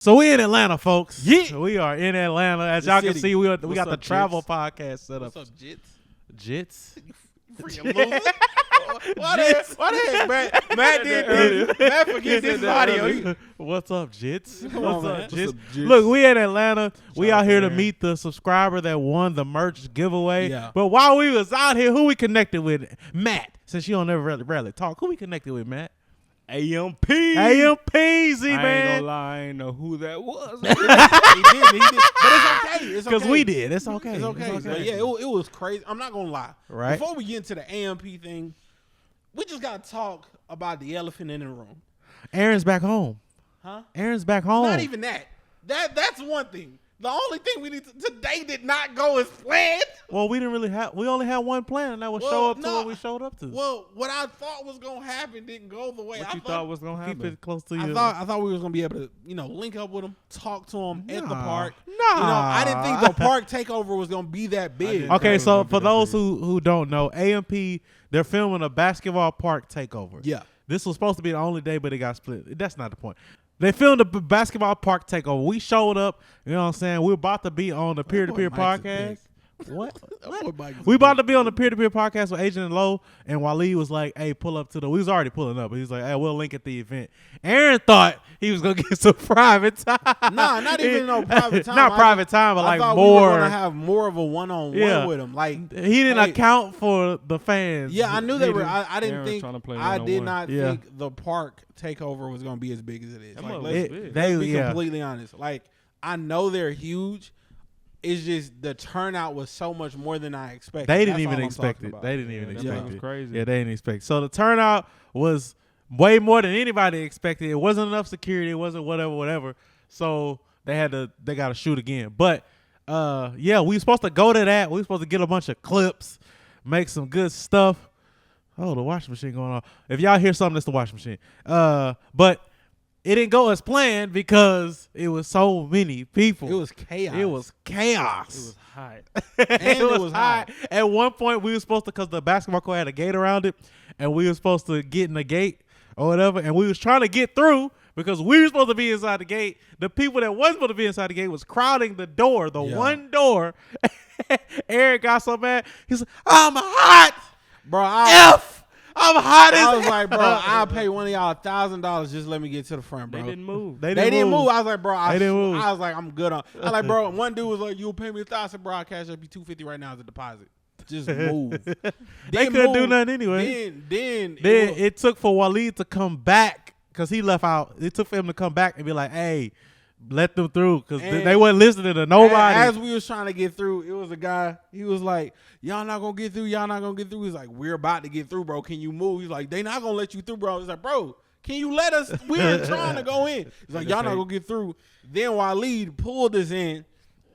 So we in Atlanta, folks. Yeah. We are in Atlanta. As The y'all can city. see, we got What's the up, travel Jits? podcast set up. What's up, Jits? Jits? Freaking loser. Why the heck, Matt did earlier. Matt forget this is audio. What's up, Jits? Come What's on, up, man. Jits? What's up, Jits? Look, we in Atlanta. We Shout out out here to to Aaron. meet the subscriber that won the merch giveaway. Yeah. But while we was out here, who we connected with? Matt. Since you don't never rarely talk, who we connected with, Matt? AMP. AMPZ, I ain't man. gonna lie, I ain't know who that was. He did. But it's okay. It's okay. Because we did. It's okay. It's okay. But yeah, it was crazy. I'm not going to lie. Right. Before we get into the AMP thing, we just got to talk about the elephant in the room. Aaron's back home. Huh? Aaron's back home. Not even that. That's one thing. The only thing we need today did not go as planned. Well, we only had one plan, and that was show up to what we showed up to. Well, what I thought was gonna happen didn't go the way What I you thought was gonna Keep happen? it close to you. I thought we was gonna be able to, link up with them, talk to them at the Nah. park. Nah. I didn't think the park takeover was gonna be that big. didn't. Okay, That was so gonna be for that those big. who don't know, AMP, they're filming a basketball park takeover. Yeah. This was supposed to be the only day, but it got split. That's not the point. They filmed a basketball park takeover. We showed up. You know what I'm saying? We're about to be on the peer-to-peer boy Mike's a podcast. What? That boy Mike was We a about big- to be on the peer-to-peer podcast with Agent and Low, and Waleed was like, hey, pull up to we was already pulling up, but he's like, hey, we'll link at the event. Aaron thought he was going to get some private time. Nah, not even no private time. Not private time, but I like thought more. we were gonna have more of a one-on-one Yeah. with him. Like He didn't Hey. account for the fans. yeah, I knew they were. I didn't Aaron's think. trying to play I did one-on-one. not Yeah. think the park takeover was gonna be as big as it is. That Like, mother let's, was big. They, be yeah. completely honest. Like I know they're huge. It's just the turnout was so much more than I expected. They didn't That's even all I'm expect talking it. about. They didn't even that expect was it. crazy. Yeah, they didn't expect. So the turnout was way more than anybody expected. It wasn't enough security. It wasn't whatever. So they got to shoot again. But yeah, we were supposed to go to that. We were supposed to get a bunch of clips, make some good stuff. Oh, the washing machine going on. If y'all hear something, it's the washing machine. But it didn't go as planned because it was so many people. It was chaos. It was chaos. It was hot. it was hot. At one point, we were supposed to, because the basketball court had a gate around it, and we were supposed to get in the gate or whatever, and we was trying to get through because we were supposed to be inside the gate. The people that wasn't supposed to be inside the gate was crowding the door, the one door. Eric got so mad. He's like, I'm hot. bro. I'm hot as I was like, bro, I'll pay one of y'all $1,000. Just let me get to the front, bro. They didn't move. They They didn't move. I was like, bro, They didn't move. I was like, I'm good on. I was like, bro, one dude was like, you'll pay me $1,000, bro. I'll cash up you $250 right now as a deposit. Just move. They couldn't do nothing anyway. Then It took for Waleed to come back because he left out. It took for him to come back and be like, hey, let them through because And they weren't listening to nobody. As we was trying to get through, it was a guy. He was like, y'all not going to get through. Y'all not going to get through. He's like, we're about to get through, bro. Can you move? He's like, they not going to let you through, bro. He's like, bro, can you let us? We're trying to go in. He's like, y'all not going to get through. Then Waleed pulled us in.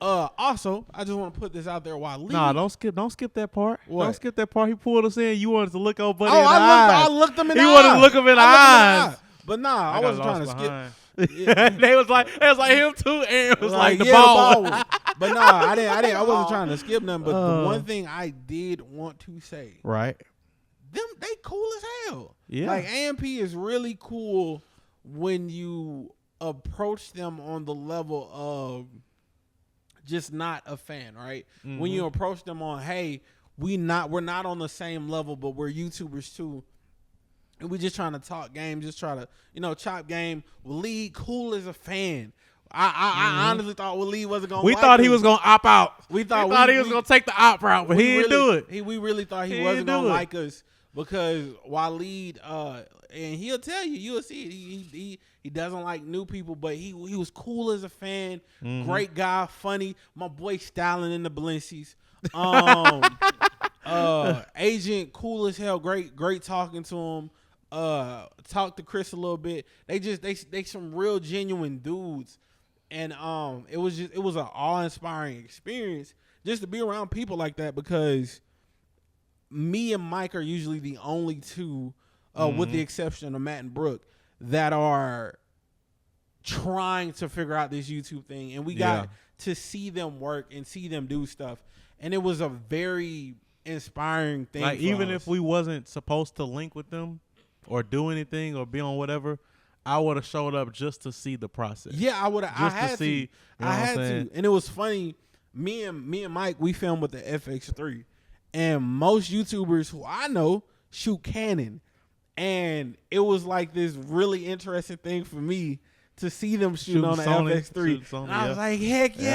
Also, I just want to put this out there. Waleed. Nah, don't skip that part. What? Don't skip that part. He pulled us in. You wanted to look over buddy Oh, in the eyes. I looked him in the He eye. wanted to look him in the I looked him eyes. But nah, I got wasn't trying to lost skip. behind. Yeah. They was like him too. Aaron was like the yeah, ball. But nah, I wasn't trying to skip them. But the one thing I did want to say, Right. they cool as hell. Yeah. Like AMP is really cool when you approach them on the level of just not a fan, right? Mm-hmm. When you approach them on, hey, we're not on the same level, but we're YouTubers too. And we just trying to talk game, just try to, chop game. Waleed, cool as a fan. I honestly thought Waleed wasn't going to We thought he was gonna opt out. We thought he was gonna take the opt route, but he didn't do it. We really thought he He wasn't didn't going do to it. like us because Waleed, and he'll tell you, you'll see it. He doesn't like new people, but he was cool as a fan. Mm-hmm. Great guy, funny. My boy styling in the Balenci's. Agent, cool as hell. Great talking to him. Talked to Chris a little bit. They some real genuine dudes, and it was an awe-inspiring experience just to be around people like that because me and Mike are usually the only two, with the exception of Matt and Brooke, that are trying to figure out this YouTube thing, and we got to see them work and see them do stuff, and it was a very inspiring thing. Like for even us. if we wasn't supposed to link with them or do anything or be on whatever, I would have showed up just to see the process. Yeah, I would have. I Just had to see. You know I what I'm had saying? to, and it was funny. Me and Mike, we filmed with the FX3, and most YouTubers who I know shoot Canon, and it was like this really interesting thing for me to see them shooting on the Sony, FX3. shoot Sony, And I was yeah. like, heck yeah,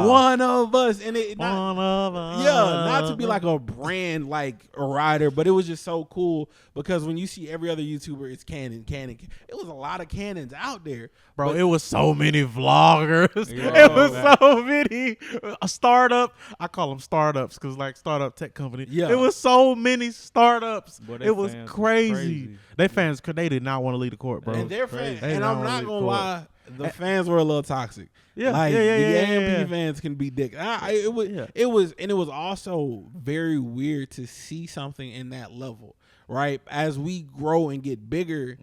Yeah. one of us. And it One of us. yeah, not to be like a brand like a rider, but it was just so cool because when you see every other YouTuber, it's Canon. It was a lot of Canons out there, Bro, but it was so many vloggers. Yeah, it was man. so many. A startup. I call them startups because like startup tech company. Yeah. It was so many startups. Boy, they it was fans was crazy. crazy. They fans, they did not want to leave the court, bro. and they're crazy. fans, They and don't I'm not really gonna cool. lie, the fans were a little toxic. Yeah, like yeah, the yeah. AMP fans can be dick. It was also very weird to see something in that level, right? As we grow and get bigger,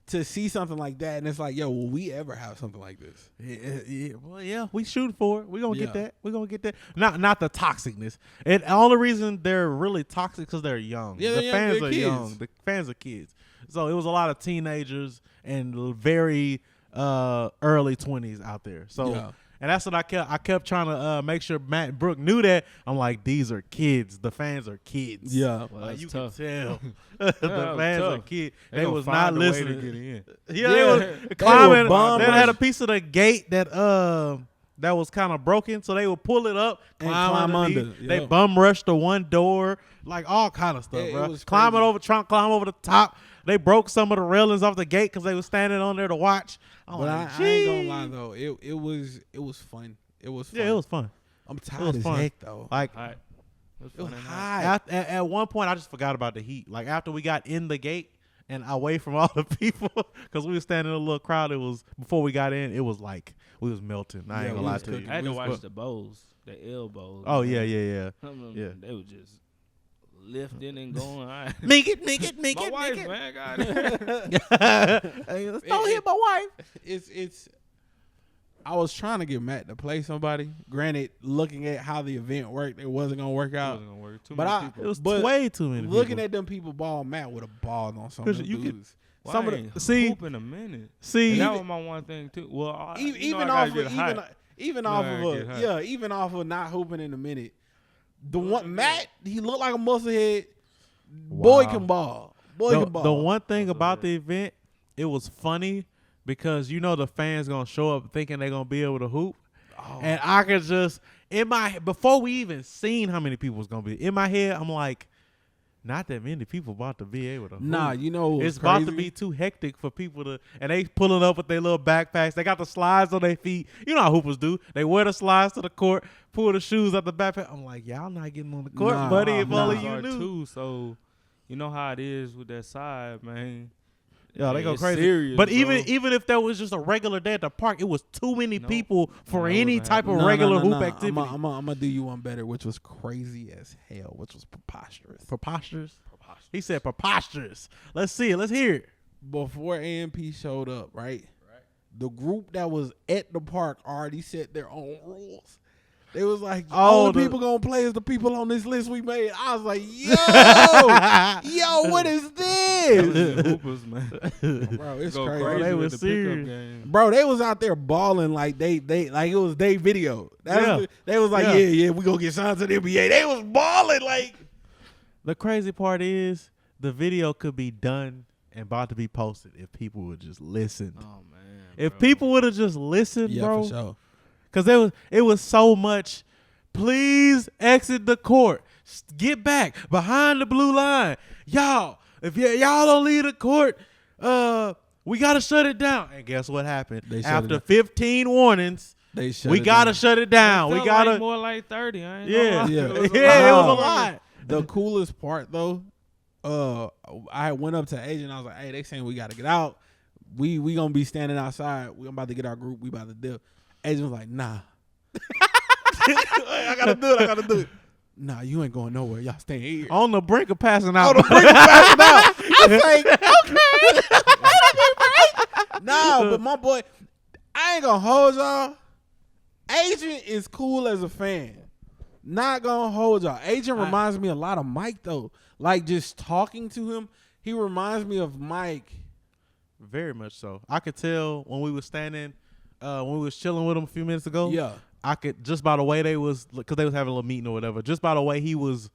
to see something like that, and it's like, yo, will we ever have something like this? Yeah, well, yeah, we shooting for it. We gonna get Yeah. that. We gonna get that. Not the toxicness. And the only reason they're really toxic because they're young. Yeah, the they're young, fans they're are kids. young. The fans are kids. So it was a lot of teenagers and very early 20s out there. So Yeah. and that's what I kept trying to make sure Matt and Brooke knew that. I'm like, these are kids. The fans are kids. Yeah. Well, Like, that's you tough. can tell. Yeah, the that was fans are tough. kids. They They gonna was find not a way to listening. get in. Yeah, Yeah. they was They climbing. were bum They had a rushing. piece of the gate that was kind of broken, so they would pull it up, And climb climb underneath. under, They yeah. bum rushed the one door, like all kind of stuff, It bro. was Climbing crazy. over, trying to climb over the top. They broke some of the railings off the gate because they were standing on there to watch. I'm But like, I ain't gonna "Gee." lie though, it was fun. It was fun. Yeah, it was fun. I'm It tired was as fun. heck though. Like All right. It was hot. at one point, I just forgot about the heat. Like after we got in the gate and away from all the people, because we were standing in a little crowd. It was before we got in. It was like we was melting. I Yeah, ain't we gonna lie was to cooking. I had to you. watch the bows, the elbows. Oh man. yeah. Some of them, Yeah. They were just lifting and going. Make it. My wife, man, God. Hey, let's don't hit my wife. It's I was trying to get Matt to play somebody. Granted, looking at how the event worked, it wasn't gonna work out. Wasn't gonna work. Too But many I- people. It was But way too many. Looking people. at them people ball, Matt would have balled on some 'Cause of the you could- dudes. Why some of ain't the see hoop in a minute. see And that was my one thing too. Well, Even I off gotta of get hype. even You off know I of gotta get hype. even off of not hooping in a minute. The one Matt, he looked like a musclehead. Boy Wow. can ball. Boy can ball. The one thing about the event, it was funny because you know the fans gonna show up thinking they're gonna be able to hoop, and I could just before we even seen how many people was gonna be in my head, I'm like, not that many people about to be able to hoop. Nah, you know what's it's about to crazy? be too hectic for people to, and they pulling up with their little backpacks. They got the slides on their feet. You know how hoopers do. They wear the slides to the court, pull the shoes out the backpack. I'm like, y'all not getting on the court, Nah, buddy. If nah. only Ours you are knew. too, so you know how it is with that side, man. Yeah, they go It's crazy. serious, but bro. even if there was just a regular day at the park, it was too many No. people for No, it any wasn't type of happening. regular hoop activity. I'm gonna do you one better, which was crazy as hell, which was preposterous. Preposterous. He said preposterous. Let's see it. Let's hear it. Before AMP showed up, right? The group that was at the park already set their own rules. They was like, all the people gonna play is the people on this list we made. I was like, yo, what is this? Hoopers, man. Bro, it's Go crazy. crazy They with was the serious. pickup game. Bro, they was out there balling like they like it was their video. They was like, yeah, we gonna get signed to the NBA. They was balling like. The crazy part is the video could be done and about to be posted if people would just listen. Oh man. If bro. people would have just listened, Yeah, bro. for sure. Because it was so much, please exit the court. Get back behind the blue line. Y'all, if y'all don't leave the court, we got to shut it down. And guess what happened? They shut it After down. 15 warnings, They shut we it got to down. shut it down. It We felt got like to. more like 30. I ain't Yeah. gonna lie. Yeah. It was a Yeah, it lot. was a lot. The coolest part though, I went up to Agent. I was like, "Hey, they saying we got to get out. We gonna be standing outside. We about to get our group. We about to dip." Agent was like, "Nah, I gotta do it. Nah, you ain't going nowhere. Y'all staying here." On the brink of passing out. I was like, "Okay." Nah, but my boy, I ain't gonna hold y'all. Agent is cool as a fan. Not gonna hold y'all. Agent reminds me a lot of Mike though. Like just talking to him, he reminds me of Mike Very much so. I could tell when we was standing, when we was chilling with him a few minutes ago. Yeah. I could just by the way they was, because they was having a little meeting or whatever. Just by the way he was,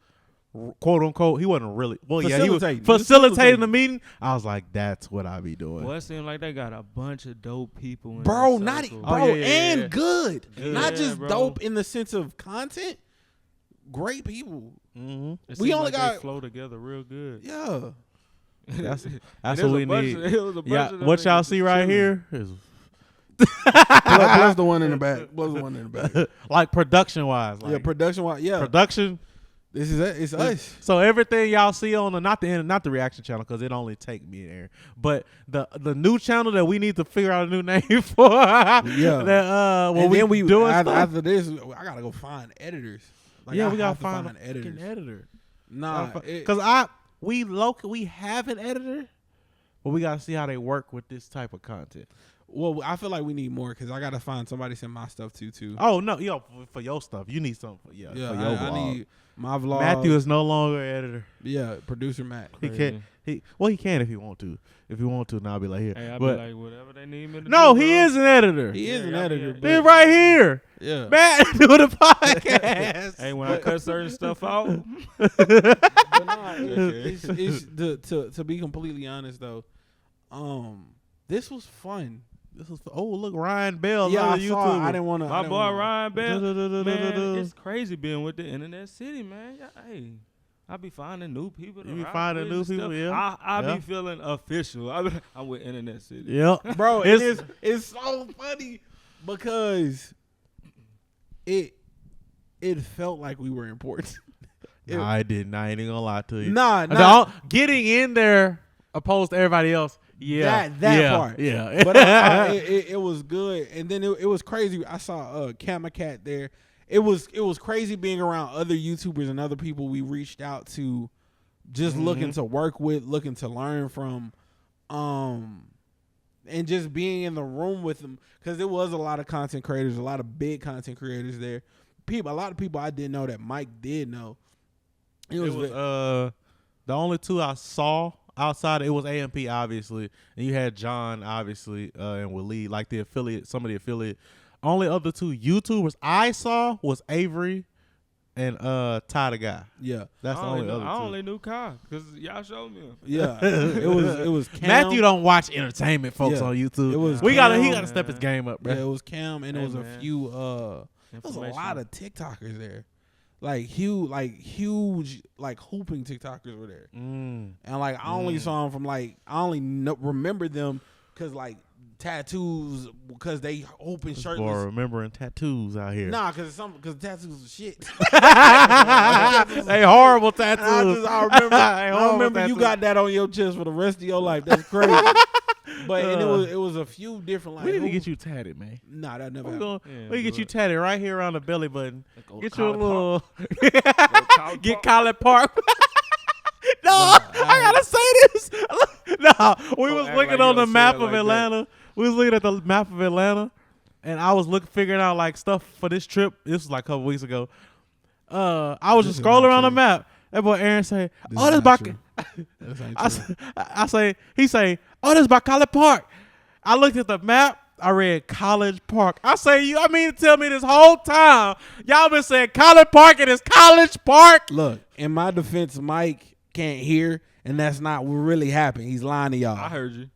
quote unquote, he wasn't really. Well, yeah, he was facilitating the meeting. I was like, that's what I be doing. Well, it seems like they got a bunch of dope people. Bro, in not circle. and good. Not just bro. dope in the sense of content. Great people. Mm-hmm. It We seems only like got they flow together real good. Yeah. That's And what we need. It was a bunch Yeah, of them what y'all niggas see just right chilling. here is Plus the one in the back. Plus the one in the back. like production wise. Like Yeah, production wise. Yeah. production. This is it. It's us. So everything y'all see on the not the reaction channel, because it only take me there, but the new channel that we need to figure out a new name for. Yeah. That when And we then we doing after, stuff. after this, I gotta go find editors. Like, Yeah, I we gotta have to find find an editors. editor. Nah, Because we have an editor, but we gotta see how they work with this type of content. well, I feel like we need more because I gotta find somebody to send my stuff too. Oh no, for your stuff, you need something. Yeah, for your I vlog. need my vlog. Matthew is no longer editor. Yeah, producer Matt. He can't. He can if he want to. If he want to, now I'll be like here. Hey, I'll but be like, whatever they need me to no, do, he bro. is an editor. He is an Yeah, editor. yeah. He's right here. Yeah. Matt doing the podcast. Hey, when I cut certain stuff out, But nah, it's to be completely honest though, this was fun. This is look, Ryan Bell. Yeah, I another saw. YouTuber. I didn't want to. my boy Ryan Bell, man, Man, it's crazy being with the Internet City, man. Yeah, hey, I be finding new people. To You be rock finding with new and people, stuff. yeah. I Yeah. be feeling official. I'm with Internet City. Yep. Bro, It's- it's so funny because it felt like we were important. Nah, I didn't. I ain't even gonna lie to you. Nah. Getting in there opposed to everybody else. Yeah, That yeah, part. Yeah, But it was good, and then it was crazy. I saw Kamacat there. It was crazy being around other YouTubers and other people we reached out to, just looking to work with, looking to learn from, and just being in the room with them because there was a lot of content creators, a lot of big content creators there. A lot of people I didn't know that Mike did know. it was the only two I saw outside. It was AMP obviously, and you had John obviously, and Waleed, like the affiliate, some of the affiliate. Only other two YouTubers I saw was Avery and Ty the guy. Yeah, That's the only other two. I only knew Kyle because y'all showed me him. yeah. it was Cam. Matthew don't watch entertainment folks Yeah. on YouTube. It was he Cam, gotta step his game up, bro. Yeah, it was Cam, and it Hey, was a man. few. There was a lot of TikTokers there, like huge, like hooping TikTokers were there, and like I only saw them from I only remember them because like tattoos because they open Boy, shirtless. remembering tattoos out here. Nah, because tattoos are shit. They horrible tattoos. I remember. I horrible remember you tattoos. got that on your chest for the rest of your life. That's crazy. But and it was a few different. Like, We need to get you tatted, man. Nah, that never We happened. Yeah, can get you but- tatted right here around the belly button. Go Get you a College little. College Get Park. College Park. No, I gotta say this. No, we was act looking like on you the don't map say of it like that. Atlanta. We was looking at the map of Atlanta, and I was figuring out like stuff for this trip. This was like a couple weeks ago. I was This just is scrolling not around the true. map. That boy Aaron say, This "Oh, is this not by." true. This ain't I, true. I say, he say, "Oh, this by College Park." I looked at the map. I read College Park. I say, you mean to tell me this whole time y'all been saying College Park and it's College Park? Look, in my defense, Mike can't hear, and that's not what really happened. He's lying to y'all. I heard you.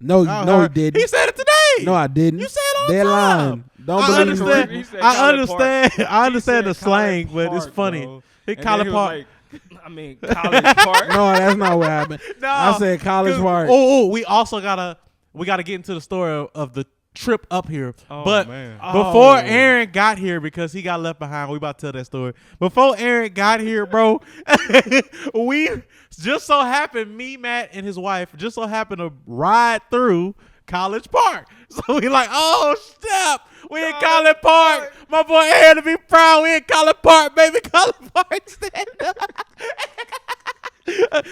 No, he didn't. He said it today. No, I didn't. You said it all the They're time. lying. Don't I believe understand. He said I College Park. understand. I understand He the said slang, College but it's Park, funny. bro. Hit And College then he was Park. like, I mean, College Park. No, that's not what happened. No, I said College Park. Oh, we also gotta get into the story of the trip up here. Oh, but man. before Oh. Aaron got here, because he got left behind, we about to tell that story. Before Aaron got here, bro, we just so happened, me, Matt, and his wife just so happened to ride through College Park. So we like, oh step, we in College Park. My boy Aaron to be proud. We in College Park, baby. College Park, stand up.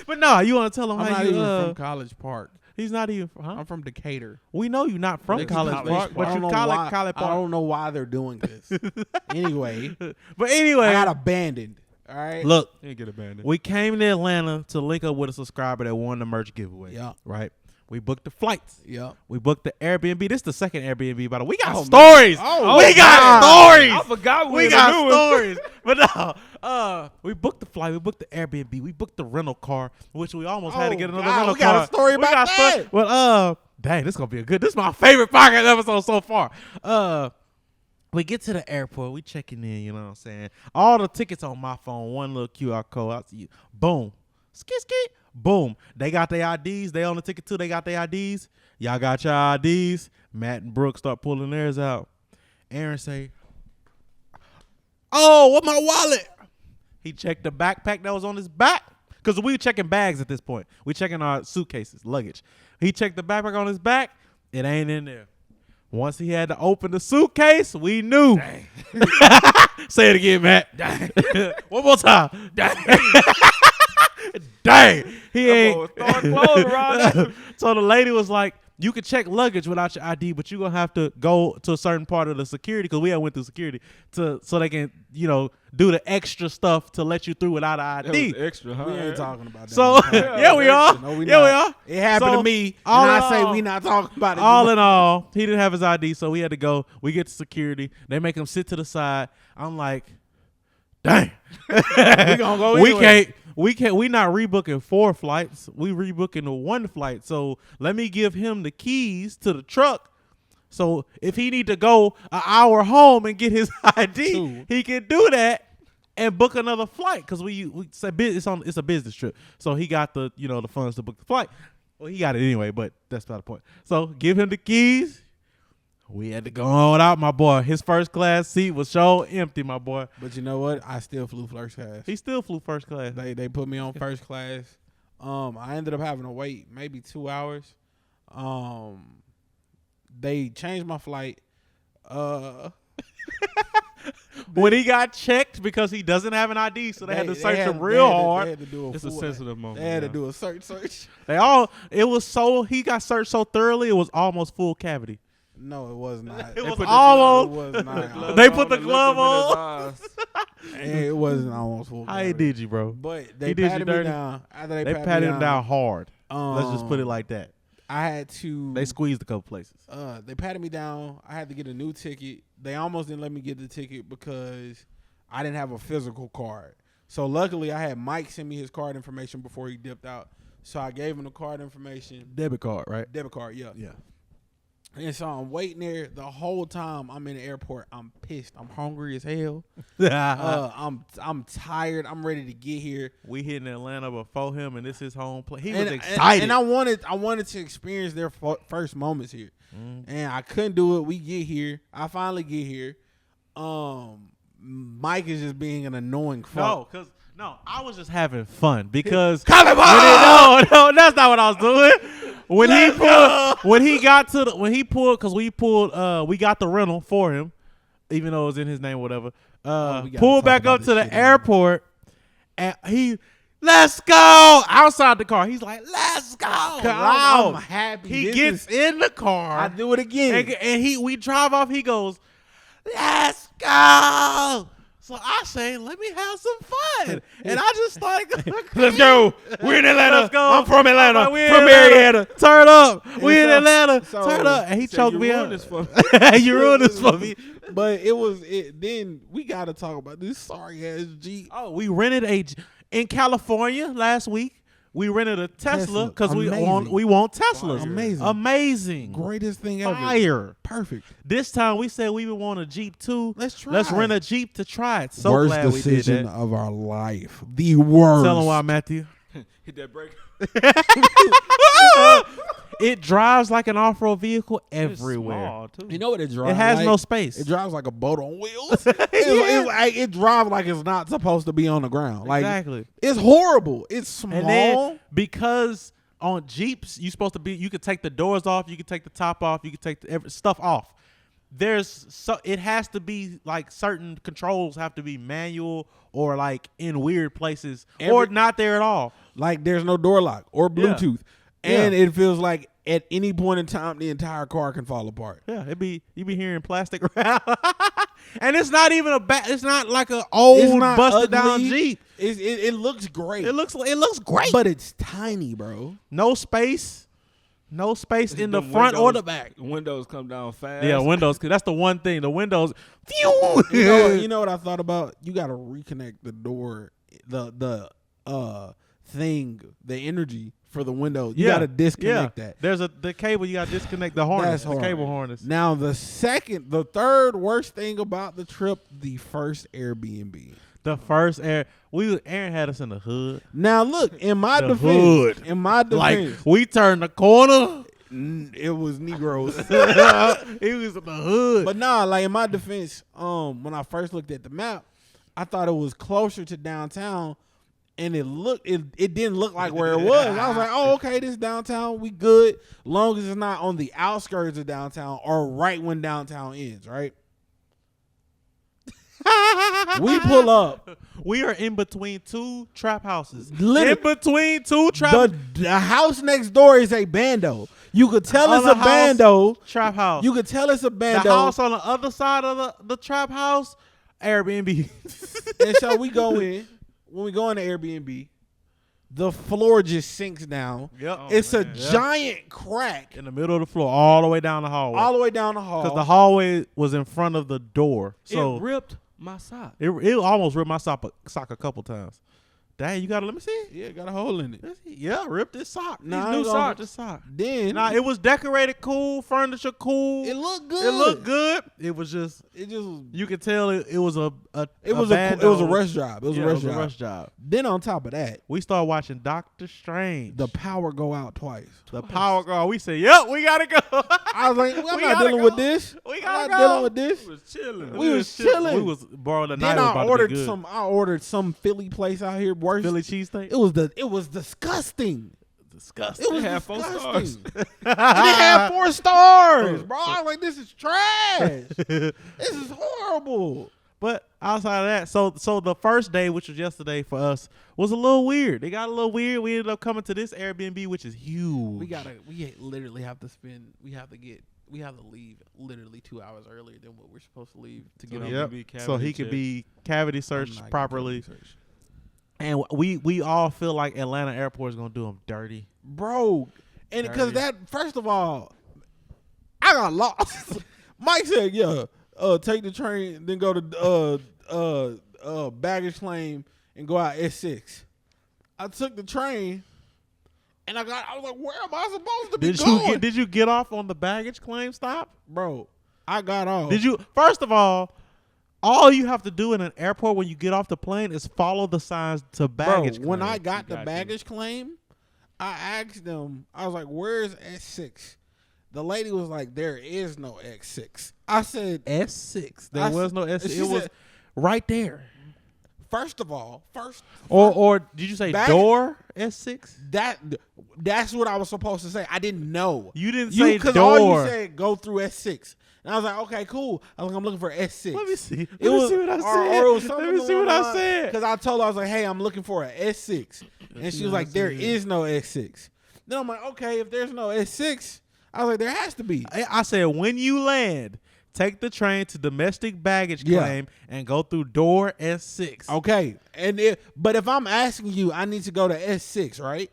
But no, you want to tell him I'm how not you? even from College Park. He's not even. Huh? I'm from Decatur. We know you're not from They College College Park, Park. but I you don't know call why- it College I Park. don't know why they're doing this. Anyway, But anyway, I got abandoned. All right. look, He didn't get abandoned. we came to Atlanta to link up with a subscriber that won the merch giveaway. Yeah. Right. We booked the flights. Yep. We booked the Airbnb. This is the second Airbnb, but we got Oh, stories. Oh, we got stories. I forgot We got stories. But no, we booked the flight. We booked the Airbnb. We booked the rental car, which we almost had to get another rental we got car. a story about that. Well, dang, this gonna be a good. This is my favorite podcast episode so far. We get to the airport. We checking in. You know what I'm saying? All the tickets on my phone. One little QR code. I see you. Boom. Skit skit. Boom. They got their IDs. They on the ticket too. They got their IDs. Y'all got your IDs. Matt and Brooke start pulling theirs out. Aaron say, "Oh, what my wallet?" He checked the backpack that was on his back. Because we checking bags at this point. We checking our suitcases, luggage. He checked the backpack on his back. It ain't in there. Once he had to open the suitcase, we knew. Say it again, Matt. Dang. One more time. Dang. Dang. He ain't. So the lady was like, you can check luggage without your ID, but you're going to have to go to a certain part of the security, because we had went through security, so they can, do the extra stuff to let you through without an ID. Extra, huh? We ain't talking about that. So, yeah, we are. No, we yeah, not. we are. It happened So, to me, all and in I say all- we not talking about it. All in all, he didn't have his ID, so we had to go. We get to security. They make him sit to the side. I'm like, dang. we gonna go anyway. We not rebooking 4 flights. We rebooking the 1 flight. So let me give him the keys to the truck. So if he need to go an hour home and get his ID, he can do that and book another flight, because it's a business trip. So he got the the funds to book the flight. Well, he got it anyway, but that's not the point. So give him the keys. We had to go on out, my boy. His first class seat was so empty, my boy. But you know what? I still flew first class. He still flew first class. They put me on first class. I ended up having to wait maybe 2 hours. They changed my flight. When he got checked, because he doesn't have an ID, so they had to search him real hard. They had to do It's a sensitive moment. They had to yeah. do a search. He got searched so thoroughly, it was almost full cavity. No, it was not. It They was put the almost- glove- It was not. They put the and glove looked him in his eyes. It wasn't almost full. How he did you, bro? But He they did you patted me dirty? down. After They patted him down hard. Let's just put it like that. I had to. They squeezed a couple places. They patted me down. I had to get a new ticket. They almost didn't let me get the ticket because I didn't have a physical card. So luckily, I had Mike send me his card information before he dipped out. So I gave him the card information. Debit card, right? Debit card, yeah. Yeah. And so I'm waiting there the whole time. I'm in the airport. I'm pissed. I'm hungry as hell. I'm tired. I'm ready to get here. We hit in Atlanta before him, and this is home place. He was And excited. I wanted to experience their first moments here, and I couldn't do it. We get here. I finally get here. Mike is just being an annoying fuck. No, I was just having fun because Come on! no, that's not what I was doing. When he pulled, because we got the rental for him, even though it was in his name, or whatever. We gotta Pulled talk back about up this to the shit, airport, and let's go outside the car. He's like, let's go. I'm Loud. happy. He This gets in the car. I do it again. and we drive off. He goes, let's go. So I say, let me have some fun. And I just started Let's go. We're in Atlanta. Let's go. I'm from Atlanta. I'm like, we in From Atlanta. Marietta. Turn up. We in so- Atlanta. so- Turn up. And he Said, choked "You me ruined out. this for me." You ruined this for me. But then we got to talk about this sorry ass Jeep. Oh, we rented in California last week. We rented a Tesla because we Amazing. want Teslas. Amazing. Amazing. Greatest thing ever. Fire. Perfect. This time we said we would want a Jeep too. Let's try. Let's rent a Jeep to try it. So worst glad we did decision that. of our life. The worst. Tell him why, Matthew. Hit that brake. It drives like an off-road vehicle It's everywhere. small, too. You know what it drives? It has like? no space. It drives like a boat on wheels. It drives like it's not supposed to be on the ground. Like Exactly. it's horrible. It's small. And then because on Jeeps, you could take the doors off, you could take the top off, you could take stuff off. It has to be like certain controls have to be manual or like in weird places or not there at all. Like there's no door lock or Bluetooth. And Yeah. it feels like at any point in time the entire car can fall apart. Yeah, you be hearing plastic around. And it's not even it's not like an old It's not busted down ugly. Jeep. It looks great. It looks great. but it's tiny, bro. No space. No space in the The front or windows- the back. Windows come down fast. Yeah, windows. That's the one thing. The windows. You know what I thought about? You got to reconnect the door, the energy for the window. You got to disconnect that. There's the cable. You got to disconnect the harness. That's The hard. cable harness. Now the third worst thing about the trip, the first Airbnb. The first Aaron had us in the hood. Now look, in my The defense, hood. Like we turned the corner. it was Negroes. He was in the hood. But nah, like in my defense, when I first looked at the map, I thought it was closer to downtown, and it didn't look like where it was. I was like, oh, okay, this downtown, we good, long as it's not on the outskirts of downtown or right when downtown ends, right? We pull up. We are in between two trap houses. Literally. In between two trap The house next door is a bando. You could tell it's a Other house, bando. trap house. You could tell it's a The bando. house on the other side of the trap house, Airbnb. And so we go in. When we go into Airbnb, the floor just sinks down. Yep. It's a man. giant crack In the middle of the floor, all the way down the hallway. all the way down the hall. Because the hallway was in front of the door. So it ripped my sock. it almost ripped my sock a couple times. Dang, you gotta let me see. Yeah, got a hole in it. Yeah, ripped this sock. Nah, These I new ain't gonna- socks. This sock. Then Nah, it was decorated cool, furniture cool. it looked good. It looked good. It was just It just you could tell it was a it was bad it was a dog. rush job. It was Yeah, a rush it was job. a rush job. Then on top of that, We started watching Doctor Strange. the power go out twice. The power girl. We said, "Yep, we gotta go." I was like, I'm We not gotta dealing go. with this. We I'm gotta not go. dealing with this. It was chilling. We was chilling. We was bro. The night Then was I about ordered to be good. I ordered some Philly place out here. Worse. Philly cheesesteak. It was disgusting. Disgusting. It was had 4 disgusting. stars. It had 4 stars, bro. I was like, this is trash. This is horrible. But outside of that, so the first day, which was yesterday for us, was a little weird. They got a little weird. We ended up coming to this Airbnb, which is huge. We literally have to we have to leave literally 2 hours earlier than what we're supposed to leave to get So on. he Yep. could be So he cavity could checked. be cavity I'm searched not gonna properly. research. And we all feel like Atlanta Airport is gonna do him dirty. Bro. And because Dirty. that, first of all, I got lost. Mike said, yeah, take the train, then go to baggage claim and go out S6. I took the train and I was like, where am I supposed to be going? Did you get off on the baggage claim stop? Bro, I got off. Did you? First of all you have to do in an airport when you get off the plane is follow the signs to baggage claim. When I got the got baggage claim, I asked them, I was like, where's S6? The lady was like, there is no X6. I said, S6. There I was s- no S6. she It was said- right there. first of all, Or did you say Baggage- door S6? that's what I was supposed to say. I didn't know. You didn't say Because door. all you said, go through S6. And I was like, okay, cool. I was like, I'm looking for S6. Let me see. It was, see what I said. Or it was something Let me see what I said. Because I told her, I was like, hey, I'm looking for a S6. And she was like, there is no S6. Then I'm like, okay, if there's no S6, I was like, there has to be. I said, when you land, take the train to domestic baggage Yeah. claim and go through door S6. Okay. But if I'm asking you, I need to go to S6, right?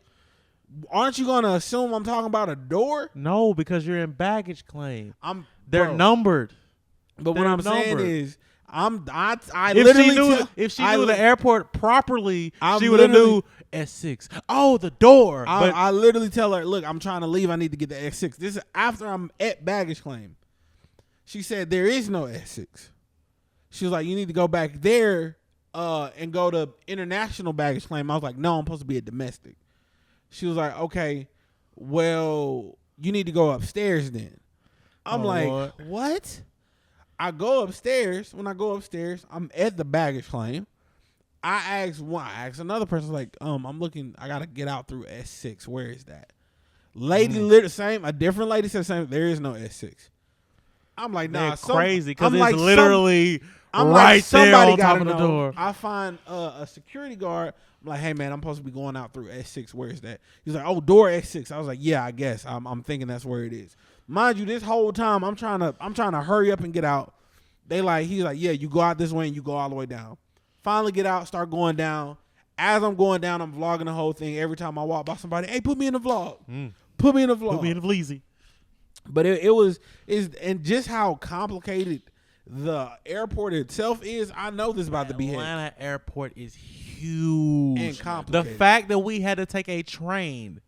Aren't you going to assume I'm talking about a door? No, because you're in baggage claim. They're Bro. numbered. But what They're I'm saying numbered. is, I If literally she knew, tell- if she I knew li- the airport properly, I'm she would have literally- knew S6. Oh, the door. But I literally tell her, look, I'm trying to leave. I need to get the S6. This is after I'm at baggage claim. She said there is no S6. She was like, you need to go back there and go to international baggage claim. I was like, no, I'm supposed to be at domestic. She was like, okay, well, you need to go upstairs then. I'm Oh, like, Lord. what? I go upstairs. When I go upstairs, I'm at the baggage claim. I asked another person, like, I'm looking, I gotta get out through S6. Where is that? Lady a different lady said the same, there is no S6. I'm like, nah, they're crazy because I'm it's like, literally I'm right like, there somebody on top gotta of the know. door. I find a security guard. I'm like, hey man, I'm supposed to be going out through S6. Where is that? He's like, oh, door S6. I was like, yeah, I guess. I'm thinking that's where it is. Mind you, this whole time I'm trying to hurry up and get out. He's like, yeah, you go out this way and you go all the way down. Finally get out, start going down. As I'm going down, I'm vlogging the whole thing. Every time I walk by somebody, hey, put me in the vlog. Put me in the vlog. Put me in the fleazy. But and just how complicated the airport itself is. I know this is about to be hectic. Atlanta airport is huge. And The complicated. fact that we had to take a train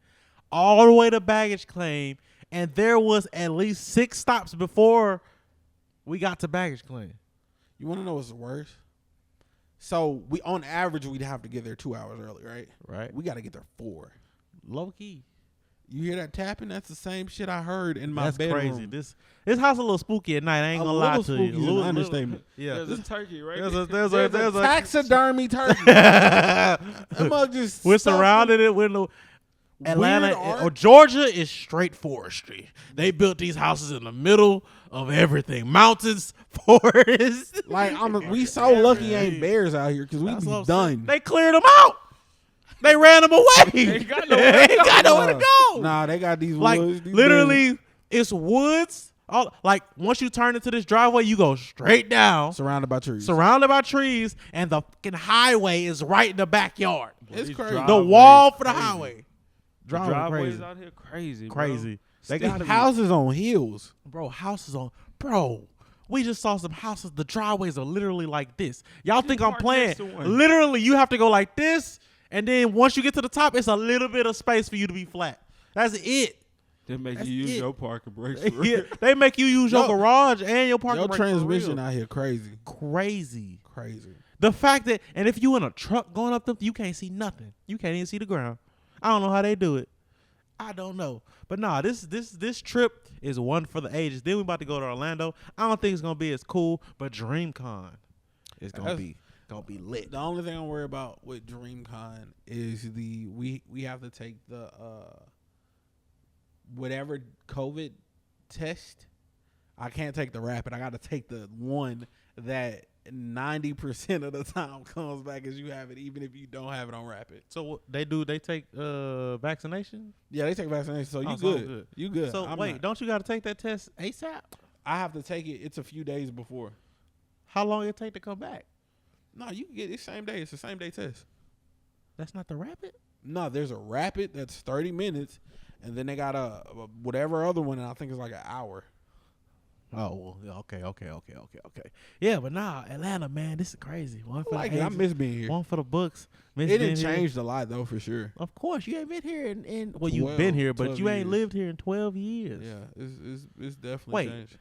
all the way to baggage claim, and there was at least 6 stops before we got to baggage claim. You want to know what's the worst? So we, on average, we'd have to get there 2 hours early, right? Right. We got to get there 4. Low key. You hear that tapping? That's the same shit I heard in my That's bedroom. crazy. This house a little spooky at night. I ain't A gonna lie little to you. spooky is an understatement. Yeah. There's a turkey, right? There's a Taxidermy turkey. That mug just We're stuffed surrounded it with no Weird Atlanta art. or Georgia is straight forestry. They built these houses in the middle of everything. Mountains, forests. Like we so lucky ain't bears out here because we That's be what I'm saying. done. They cleared them out. They ran them away. They ain't got nowhere to go. Nah, they got these Like woods. These literally, bears it's woods. Like once you turn into this driveway, you go straight down, surrounded by trees. surrounded by trees, and the fucking highway is right in the backyard. It's These crazy. The driveways wall for the crazy. highway. The Driveway driveways crazy. out here crazy, bro. Crazy. They These got Houses on hills. bro houses on bro. We just saw some houses. The driveways are literally like this. Y'all think I'm park playing? next to one. Literally, you have to go like this, and then once you get to the top, it's a little bit of space for you to be flat. That's it. They make That's you use it. your parking brakes. For Yeah, real. they make you use your Yo, garage and your parking Your brake for transmission real. out here crazy. Crazy. Crazy. The fact that, and if you in a truck going up them, you can't see nothing. You can't even see the ground. I don't know how they do it. I don't know. But nah, this trip is one for the ages. Then we about to go to Orlando. I don't think it's gonna be as cool, but DreamCon is gonna be lit. The only thing I'm worried about with DreamCon is we have to take the whatever COVID test. I can't take the rapid. I got to take the one that 90% of the time comes back as you have it, even if you don't have it on rapid. So what they take vaccination? Yeah, they take vaccination, so you Oh, so I'm good. good. You good. So I'm wait, not. don't you got to take that test ASAP? I have to take it. It's a few days before. How long it take to come back? No, you can get it same day. It's the same day test. That's not the rapid. No, there's a rapid that's 30 minutes, and then they got a whatever other one, and I think it's like an hour. Oh, well, okay. Yeah, but nah, Atlanta, man, this is crazy. One for Like the it. I ages, miss being here. one for the books. Miss It being didn't here. changed a lot though, for sure. Of course, you ain't been here in well, you've 12 been here, but 12 you ain't years. lived here in 12 years. Yeah, it's definitely Wait. changed.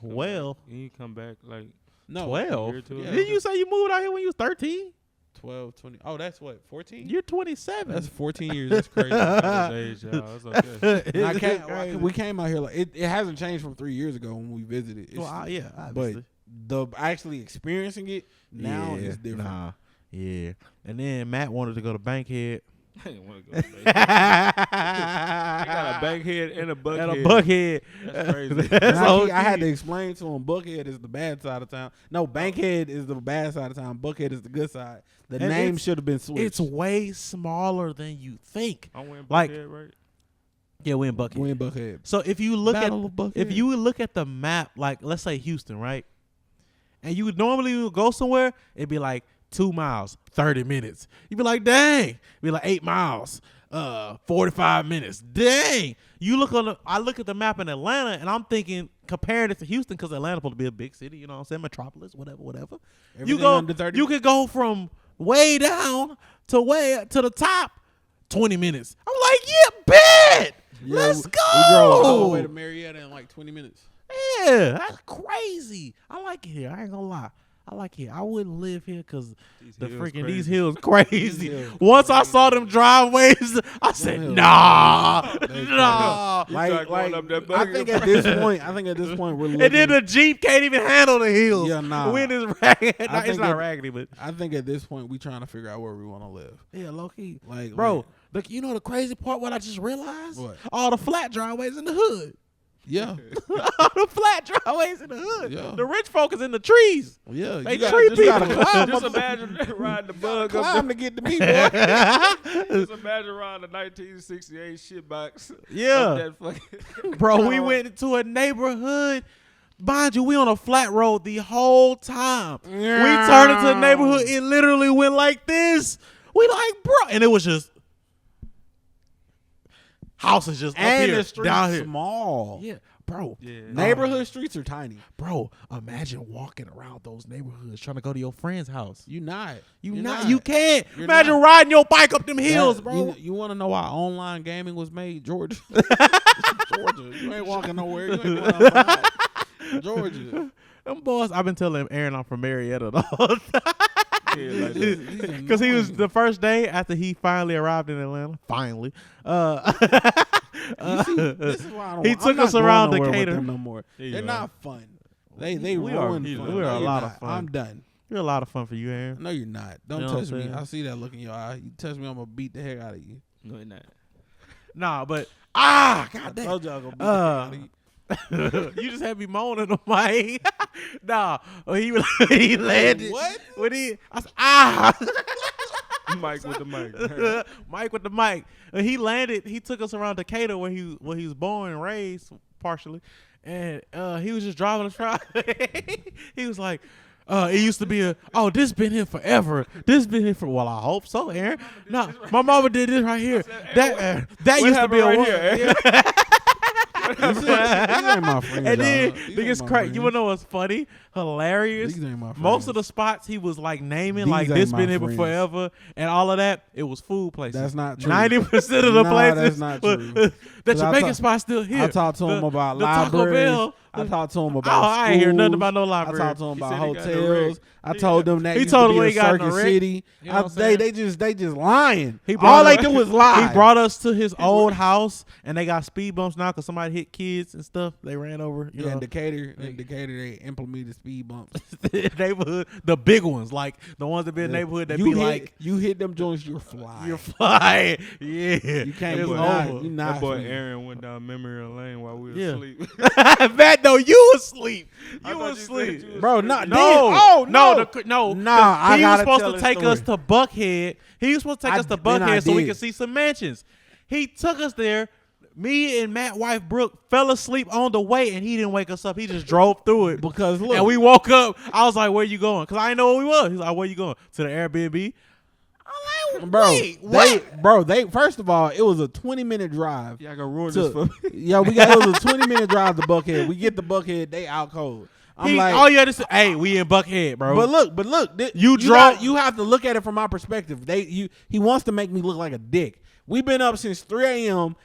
12? You come back like No, 12? year or two Yeah. ago. Didn't you say you moved out here when you was 13? 12, 20. Oh, that's what, 14? You're 27. That's 14 years. That's crazy. College age, y'all. It's okay. And Crazy. we came out here like it hasn't changed from 3 years ago when we visited. It's, Well, yeah, but obviously. the actually experiencing it now Yeah, is different. Nah, yeah. And then Matt wanted to go to Bankhead. I didn't want to go. To I got a bankhead and a buckhead. At a Buckhead. That's crazy. And So I had to explain to him Buckhead is the bad side of town. No, Bankhead is the bad side of town. Buckhead is the good side. The And name it's- should have been switched. it's way smaller than you think. I went Like- buckhead, right? Yeah, we in Buckhead. Win Buckhead. So if you look Battle at of Buckhead. if you would look at the map, like let's say Houston, right? And you would normally go somewhere, it'd be like 2 miles, 30 minutes. You'd be like, dang. It'd be like 8 miles, 45 minutes. Dang. I look at the map in Atlanta and I'm thinking, comparing it to Houston, because Atlanta's supposed to be a big city, you know what I'm saying? Metropolis, whatever. Everything under 30 you could go from way down to way to the top, 20 minutes. I'm like, yeah, bet. Yeah, Let's we go. drove all the way to Marietta in like 20 minutes. Yeah, that's crazy. I like it here. I ain't gonna lie. I like it. I wouldn't live here because these hills crazy. hills Once I saw them driveways, I said, hills nah, They nah. You tried going up that I Buckhead, think bro. at this point we're looking. And then the Jeep can't even handle the hills. Yeah, nah. Wind is raggedy. I It's think not it- raggedy, but I think at this point we trying to figure out where we want to live. yeah, low key. Like, Bro, look, you know the crazy part? What I just realized? What? All the flat driveways in the hood. Yeah, All the flat driveways in the hood. Yeah. The rich folk is in the trees. yeah. They You tree just gotta people. climb, Just motherfucker. imagine riding the bug up Climb to get to me, boy. Just imagine riding the 1968 shitbox. Yeah. Up that fucking Bro, we went into a neighborhood. Mind you, we on a flat road the whole time. We turned into the neighborhood. It literally went like this. We like, bro. And it was just. houses just up And here, the streets down here. small. Yeah, bro. Yeah. Neighborhood streets are tiny. Bro, imagine walking around those neighborhoods trying to go to your friend's house. You not. You You're not. You can't. You're Imagine not. riding your bike up them hills, That- bro. You want to know why online gaming was made? Georgia. Georgia. You ain't walking nowhere. You ain't going outside. Georgia. Them boys, I've been telling Aaron I'm from Marietta the whole time. Yeah, like He's Because he was annoying. the first day after he finally arrived in Atlanta. Finally. You see, this is why I don't He I'm took not us going around nowhere with Decatur. them no more. There They're you not fun. They We are- ruin we fun. are No, a you're lot not. of fun. I'm done. You're a lot of fun for you, Aaron. No, you're not. Don't You know what touch I'm me. saying? I see that look in your eye. You touch me, I'm gonna beat the heck out of you. no, it not. Nah, but I God damn. told you I'm gonna beat the heck out of you. You just had me moaning on my nah. When he landed. What? When I said, Mike with the mic. Mike with the mic. And he landed. He took us around Decatur where he was born and raised partially, and he was just driving us around. He was like, it used to be this been here forever. This been here for I hope so, Aaron. No, my mama did this right here. That what used to be happened a right one. here, Yeah. These ain't my friends. And then y'all. These niggas ain't my crazy. You friends. wanna know what's funny? Hilarious. These ain't my Most of friends. the spots he was like naming, These like ain't this my been here friends. forever, and all of that. It was food places. That's not true. 90% of the Nah, places. that's not were- true. the 'Cause I Jamaican talk- spot's still here. I talked to him about the Taco libraries. Bell. I talked to him Oh, about I ain't hear nothing schools. about no I library. talked to him He about said he got the hotels. wreck. I told them that He used told to him be he a got in the Circuit wreck. City. You know what I'm saying? They just lying. He All brought they us- do is lie. He brought us to his old house, and they got speed bumps now because somebody hit kids and stuff. They ran over. You in know, Decatur, they implemented speed bumps. neighborhood, the big ones, like the ones that be in the neighborhood that be like you hit them joints, you're flying. you're flying. Yeah, You can't. It's You over. not. That boy free. Aaron went down memory lane while we were Yeah. asleep. Matt, no, you asleep. I You thought was you said asleep. you was Bro, asleep. not No, then. Oh no, no. Nah, I he was gotta supposed tell to the take story. us to Buckhead. He was supposed to take us to then I Buckhead so we did. could see some mansions. He took us there. Me and Matt wife Brooke fell asleep on the way, and he didn't wake us up. He just drove through it. Because look, And we woke up. I was like, "Where you going?" Because I didn't know where we was. He's like, "Where you going?" To the Airbnb. I'm like, bro, "Wait, what?" they first of all, it was a 20-minute drive. Yeah, I got ruined this To, for me. it was a 20-minute drive to Buckhead. We get to Buckhead, they out cold. I'm like, all you had to say, "Hey, we in Buckhead, bro." but look, You drove- You have to look at it from my perspective. He wants to make me look like a dick. We've been up since 3 a.m.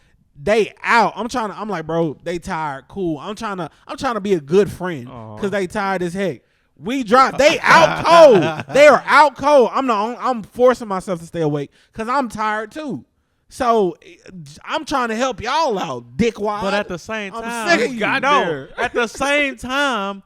They out. I'm like, bro, they tired. Cool. I'm trying to be a good friend because they tired as heck. We drive. They out cold. They are out cold. I'm forcing myself to stay awake because I'm tired too. So I'm trying to help y'all out, dickwad. But at the same I'm time, sick of you. got no. there. At the same time,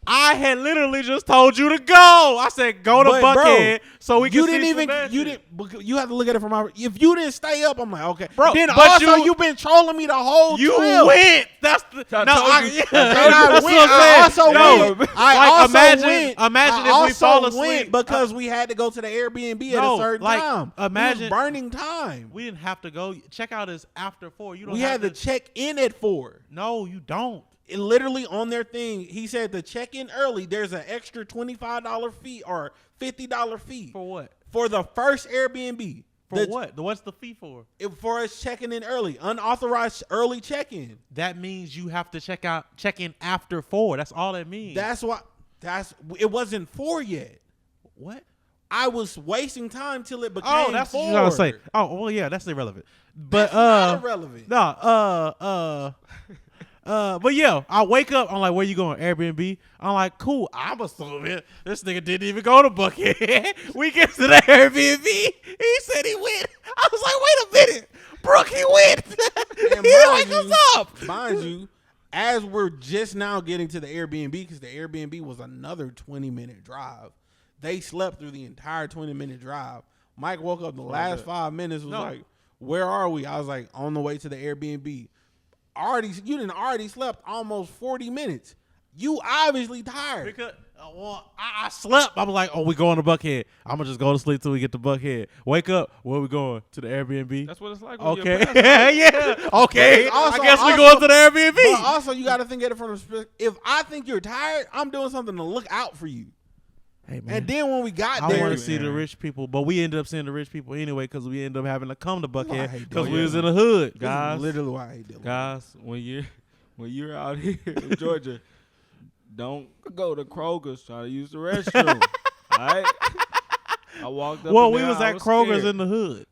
I had literally just told you to go. I said go to But, bro, Buckhead so we can you see didn't some even mansions. you didn't because you have to look at it from my. If you didn't stay up, I'm like, okay, Bro, Then but also you- you've been trolling me the whole You trip. went. That's the I no. told I, you. yeah, And I that's went. what I'm I saying. also No, went. like, I also imagine, went. imagine I if we also fall went asleep because we had to go to the Airbnb at No, a certain like, time. imagine- it was burning time. we didn't have to go. Checkout is after 4. You don't. We have had to check in at 4. No, you don't. It literally on their thing, he said to check in early. There's an extra $25 fee or $50 fee For what? for the first Airbnb. For what? What's the fee for? For us checking in early, unauthorized early check-in. That means you have to check in after 4. That's all that means. That's why. It wasn't 4 yet. what? I was wasting time till it became. Oh, that's 4. what you're trying to say. Oh, well, yeah, that's irrelevant. But That's not irrelevant. but yeah, I wake up. I'm like, "Where you going? Airbnb?" I'm like, "Cool." I'm assuming this nigga didn't even go to Buckhead. We get to the Airbnb. He said he went. I was like, "Wait a minute, Brooke, he went. He And didn't wake us up." Mind you, as we're just now getting to the Airbnb, because the Airbnb was another 20-minute drive. They slept through the entire 20-minute drive. Mike woke up the last 5 minutes, was like, "Where are we?" I was like, "On the way to the Airbnb." You didn't already slept almost 40 minutes. You obviously tired. Because I slept. I was like, "Oh, we going to Buckhead. I'm gonna just go to sleep till we get to Buckhead. Wake up. Where we going? To the Airbnb?" That's what it's like. When Okay. You're passing. Yeah. Okay. Also- I guess we also- going to the Airbnb. But also, you got to think at it from the perspective. If I think you're tired, I'm doing something to look out for you. Hey man, And then when we got I there, want to see the Aaron. rich people, but we ended up seeing the rich people anyway because we ended up having to come to Why I Buckhead hate because that. we was in the hood. this is Guys, literally why I hate that. Guys, when you're out here in Georgia, don't go to Kroger's trying to use the restroom. All right? I walked up. Well, in we there, was I at Kroger's scared. in the hood.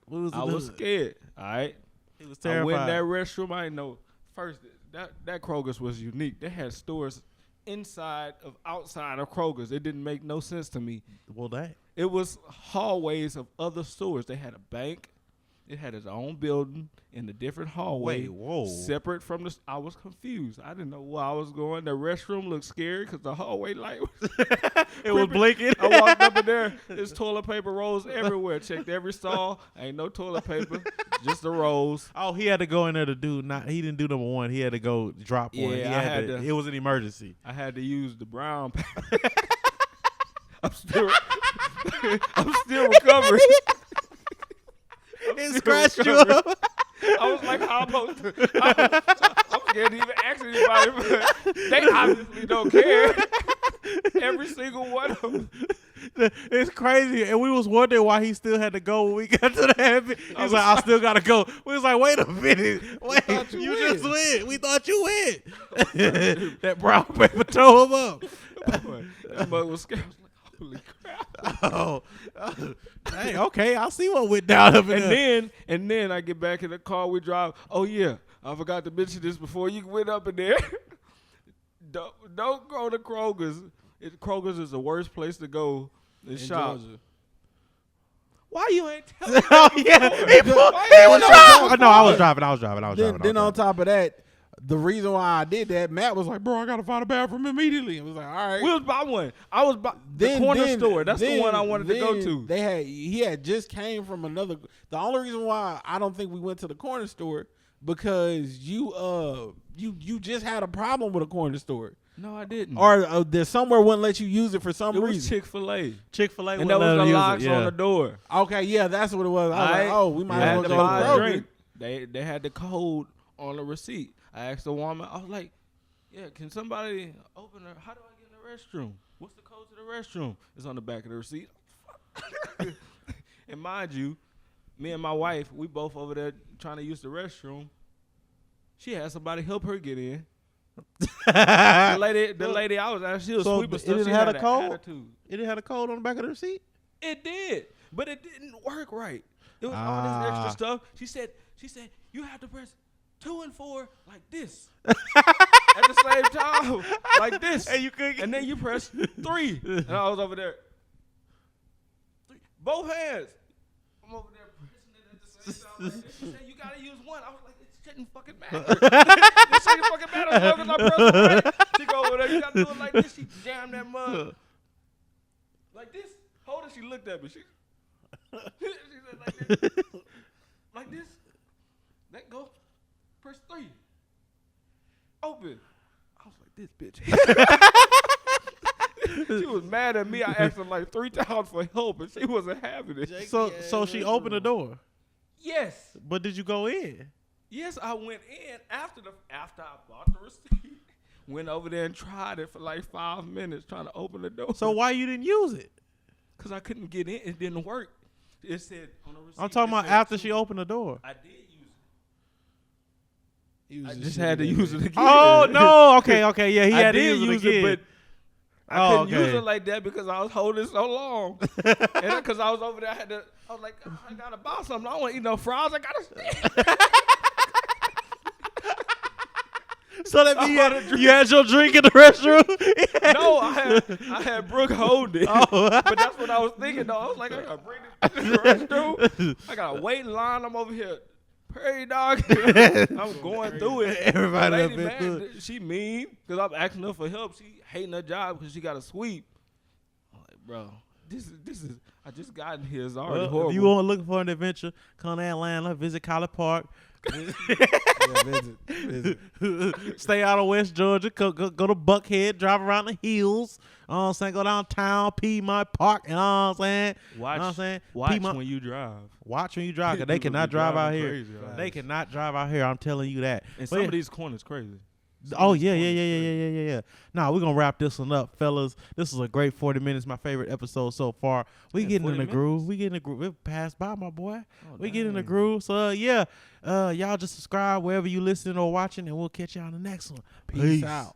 We was in I the was hood. scared. All right. He was I went in that terrified. restroom. I didn't know. First, that Kroger's was unique. They had stores inside of outside of Kroger's. It didn't make no sense to me. Well, that. It was hallways of other stores. They had a bank. It had its own building in a different hallway. Wait, whoa. Separate from the. I was confused. I didn't know where I was going. The restroom looked scary because the hallway light was. It was blinking. I walked up in there. There's toilet paper rolls everywhere. Checked every stall. Ain't no toilet paper. Just the rolls. Oh, he had to go in there to do he didn't do number one. He had to go drop one. Yeah, He I had to. to- It was an emergency. I had to use the brown paper. I'm still recovering. It still scratched you recovering. up. I was like, how about? I'm scared to even ask anybody, but they obviously don't care. Every single one of them. It's crazy, and we was wondering why he still had to go when we got to the happy. He was like, "I still gotta go." We was like, "Wait a minute, wait, thought you you went. just went. We thought you went." That brown paper tore him up. That mug was scared. I was like, holy crap. Oh, hey, okay, I see what went down up in there. And then I get back in the car. We drive. Oh yeah, I forgot to mention this before you went up in there. Don't go to Kroger's. Kroger's is the worst place to go and shop. Georgia. Why you ain't telling me? Oh yeah, he was driving. No, I was driving. Then on top of that, the reason why I did that, Matt was like, "Bro, I gotta find a bathroom immediately." I was like, "All right." We was by one. I was by the corner store. That's the one I wanted to go to. He had just came from another. The only reason why I don't think we went to the corner store because you just had a problem with a corner store, No, I didn't. or there's somewhere wouldn't let you use it for some it was reason. Chick-fil-A. Chick-fil-A, And that was the locks on the door. Okay, yeah, that's what it was. I was like, oh, we might I as had well to go buy to a Kroger. drink. They had the code on the receipt. I asked the woman, I was like, yeah, can somebody open her? How do I get in the restroom? What's the code to the restroom? It's on the back of the receipt. And mind you, me and my wife, we both over there trying to use the restroom. She had somebody help her get in. The lady I was at, she was So sweeping it stuff. didn't She have had a an code? attitude. It didn't have a code on the back of the receipt. It did, but it didn't work right. It was all this extra stuff. She said, you have to press 2 and 4 like this at the same time, like this, And you couldn't get- and then you press 3. And I was over there, 3, both hands. I'm over there pressing it at the same time. Like this. She said, you gotta use one. I was like, it shouldn't fucking matter. It shouldn't fucking matter as long as I press it right. She go over there, you gotta do it like this. She jammed that mug like this. Hold it. She looked at me. She said like this. Like this. Let go. Press 3. Open. I was like, this bitch. She was mad at me. I asked her like 3 times for help, and she wasn't having it. So she opened the door. Yes. But did you go in? Yes, I went in after I bought the receipt. Went over there and tried it for like 5 minutes trying to open the door. So why you didn't use it? Because I couldn't get in. It didn't work. It said on the receipt. I'm talking it about said after 2. she opened the door. I did use He was it. I just had to use it again. Oh no! Okay, yeah, he I had to did use it again. but I couldn't use okay. it like that because I was holding so long. And because I was over there, I was like, I gotta buy something. I don't want to eat no fries. I gotta stay. So that means you had your drink in the restroom. No, I had Brooke hold it. Oh. But that's what I was thinking though. I was like, I gotta bring this to the restroom. I gotta wait in line. I'm over here. Prairie dog. I'm going through it. Everybody The done lady, been man, through it. she mean because I'm asking her for help. She hating her job because she got to sweep. I'm like, bro, this is. I just got in here. It's already Well, horrible. if you want looking for an adventure, come to Atlanta, visit College Park. visit. Stay out of West Georgia. Go to Buckhead. Drive around the hills. You know what I'm saying? Go downtown, Piedmont Park. You know what I'm saying? watch, You know what I'm saying? watch Piedmont- when you drive. Watch when you drive, 'cause they People cannot be drive out driving here. crazy out They here. cannot drive out here. I'm telling you that. And But some of these corners crazy. Oh yeah. Nah, we're gonna wrap this one up, fellas. This is a great 40 minutes. My favorite episode so far. We getting in the groove. We getting in the groove. It passed by, my boy. We getting in the groove. So y'all just subscribe wherever you listening or watching, and we'll catch y'all on the next one. Peace out.